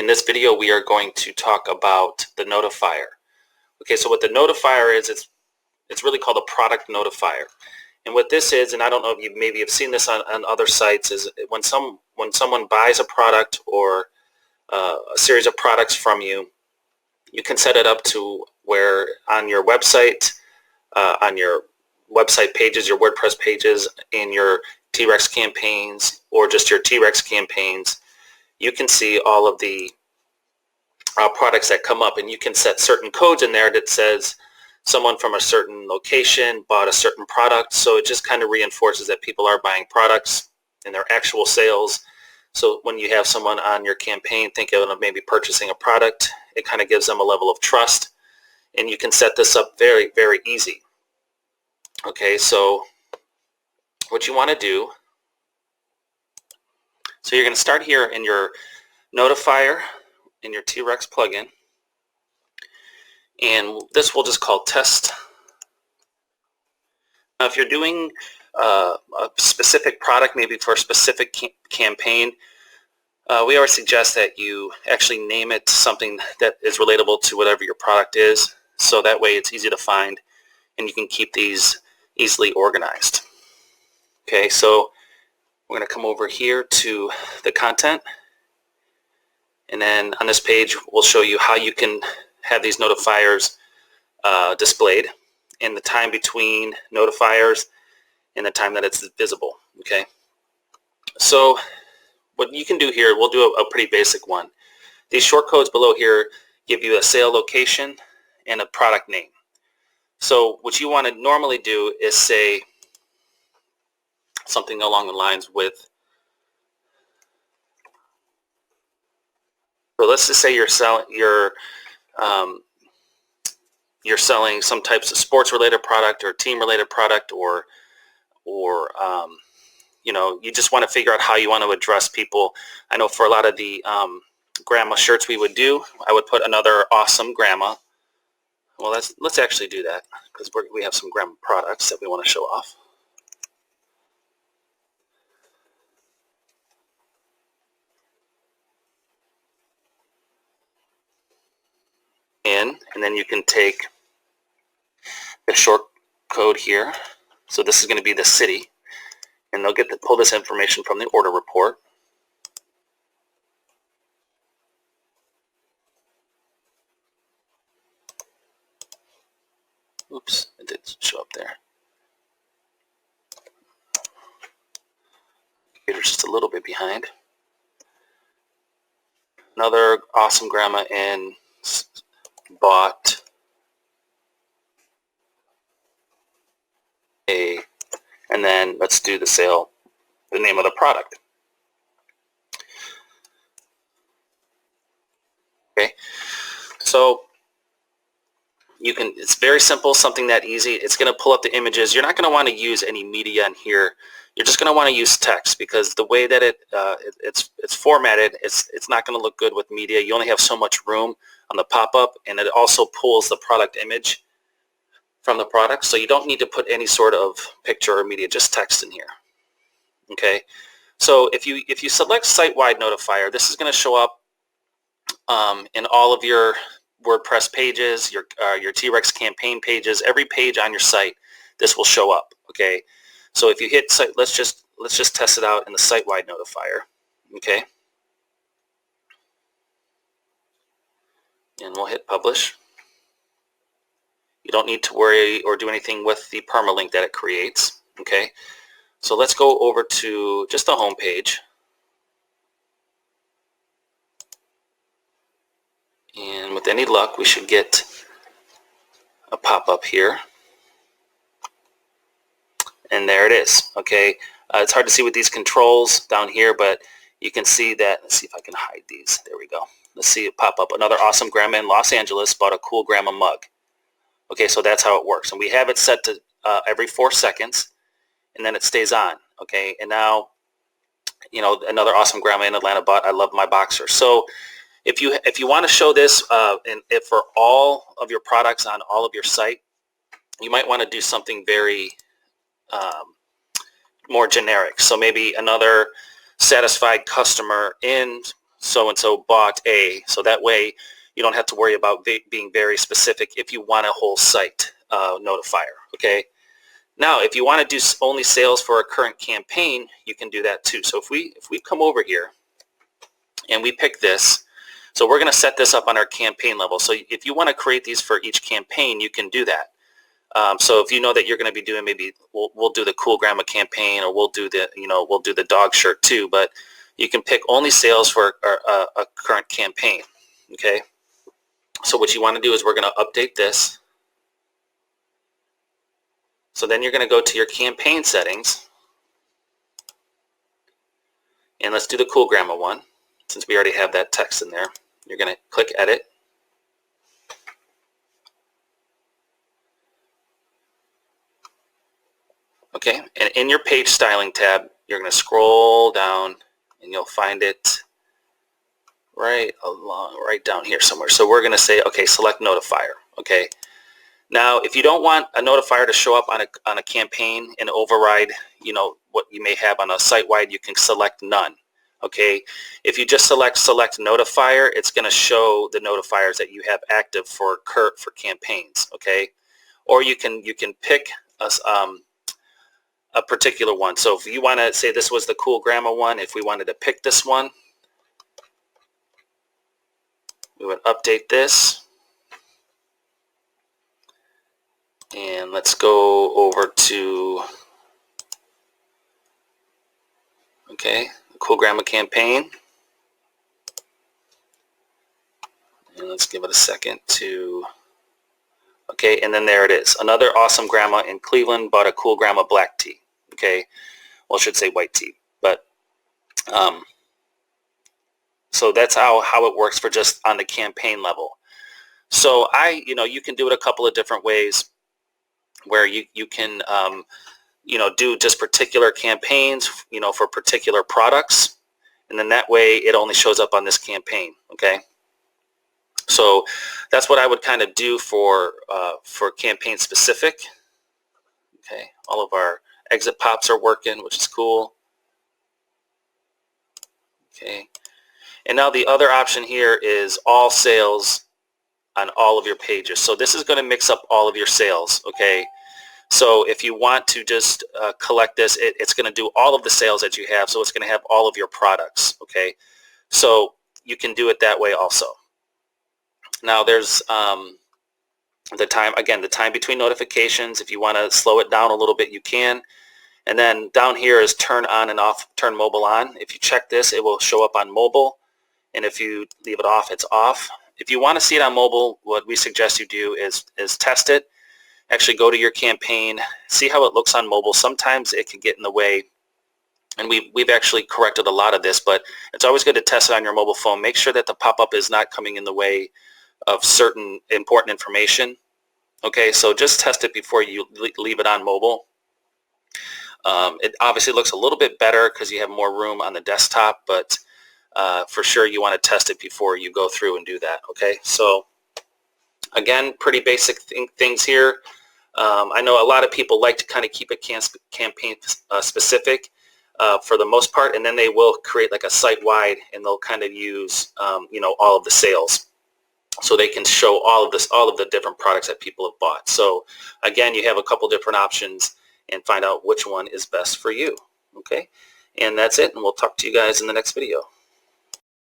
In this video, we are going to talk about the notifier. Okay, so what the notifier is, it's really called a product notifier. And what this is, and I don't know if you maybe have seen this on other sites, is when someone buys a product or a series of products from you, you can set it up to where on your website pages, your WordPress pages, in your T-Rex campaigns, or just your T-Rex campaigns, you can see all of the products that come up, and you can set certain codes in there that says someone from a certain location bought a certain product. So it just kind of reinforces that people are buying products and their actual sales. So when you have someone on your campaign thinking of maybe purchasing a product, it kind of gives them a level of trust. And you can set this up very, very easy. Okay, so what you want to do, so you're going to start here in your notifier in your T-Rex plugin, and this we'll just call test. Now if you're doing a specific product, maybe for a specific campaign, we always suggest that you actually name it something that is relatable to whatever your product is, so that way it's easy to find and you can keep these easily organized. Okay, so we're going to come over here to the content, and then on this page we'll show you how you can have these notifiers displayed in the time between notifiers and the time that it's visible. Okay, so what you can do here, we'll do a pretty basic one. These short codes below here give you a sale location and a product name. So what you want to normally do is say something along the lines with, so let's just say you're selling some types of sports related product or team related product, or you know, you just want to figure out how you want to address people. I know for a lot of the grandma shirts we would do, I would put another awesome grandma. Well, let's actually do that, because we have some grandma products that we want to show off. And then you can take the short code here. So this is going to be the city, and they'll get to pull this information from the order report. Oops, it did show up there. Computer's just a little bit behind. Another awesome grandma in bought a, and then let's do the sale, the name of the product. Okay, so you can, it's very simple, something that easy. It's going to pull up the images. You're not going to want to use any media in here. You're just going to want to use text, because the way that it's formatted, it's not going to look good with media. You only have so much room on the pop-up, and it also pulls the product image from the product, so you don't need to put any sort of picture or media, just text in here. Okay, so if you select site-wide notifier, this is going to show up in all of your WordPress pages, your T-Rex campaign pages, every page on your site, this will show up. Okay, so if you hit site, let's just test it out in the site-wide notifier. Okay, and we'll hit publish. You don't need to worry or do anything with the permalink that it creates. Okay, so let's go over to just the home page, and with any luck we should get a pop-up here, and there it is. Okay, it's hard to see with these controls down here, but you can see that. Let's see if I can hide these. There we go. Let's see it pop up. Another awesome grandma in Los Angeles bought a cool grandma mug. Okay, so that's how it works, and we have it set to every 4 seconds, and then it stays on. Okay, and now, you know, another awesome grandma in Atlanta bought I love my boxer. So if you want to show this, and if for all of your products on all of your site, you might want to do something very more generic. So maybe another satisfied customer in so-and-so bought a, so that way you don't have to worry about being very specific if you want a whole site notifier, okay? Now, if you want to do only sales for a current campaign, you can do that too. So if we come over here and we pick this, so we're going to set this up on our campaign level. So if you want to create these for each campaign, you can do that. So if you know that you're going to be doing, maybe we'll do the Cool Grandma campaign, or we'll do the dog shirt too, but you can pick only sales for a current campaign, okay? So what you want to do is we're going to update this. So then you're going to go to your campaign settings, and let's do the Cool Grandma one, since we already have that text in there. You're going to click Edit. Okay, and in your page styling tab, you're going to scroll down and you'll find it right down here somewhere. So we're going to say, okay, select notifier. Okay, now if you don't want a notifier to show up on a campaign and override, what you may have on a site-wide, you can select none. Okay, if you just select notifier, it's going to show the notifiers that you have active for campaigns. Okay, or you can pick a particular one. So if you want to say this was the Cool Grandma one, if we wanted to pick this one, we would update this. And let's go over to, okay, the Cool Grandma campaign. And let's give it a second to, okay, and then there it is. Another awesome grandma in Cleveland bought a Cool Grandma black tea. Okay, well, I should say white tea, but so that's how it works for just on the campaign level. So you can do it a couple of different ways, where you can do just particular campaigns, for particular products, and then that way it only shows up on this campaign. Okay, so that's what I would kind of do for campaign specific. Okay, all of our exit pops are working, which is cool. Okay, and now the other option here is all sales on all of your pages. So this is going to mix up all of your sales. Okay, so if you want to just collect this, it's going to do all of the sales that you have. So it's going to have all of your products. Okay, so you can do it that way also. Now there's the time between notifications. If you want to slow it down a little bit, you can. And then down here is turn on and off, turn mobile on. If you check this, it will show up on mobile. And if you leave it off, it's off. If you want to see it on mobile, what we suggest you do is test it. Actually go to your campaign, see how it looks on mobile. Sometimes it can get in the way. And we've actually corrected a lot of this, but it's always good to test it on your mobile phone. Make sure that the pop-up is not coming in the way of certain important information. Okay, so just test it before you leave it on mobile. It obviously looks a little bit better because you have more room on the desktop, but for sure you want to test it before you go through and do that. Okay, so again, pretty basic things here. I know a lot of people like to kind of keep it campaign specific for the most part, and then they will create like a site-wide, and they'll kind of use all of the sales, so they can show all of the different products that people have bought. So again, you have a couple different options, and find out which one is best for you. Okay, and that's it, and we'll talk to you guys in the next video.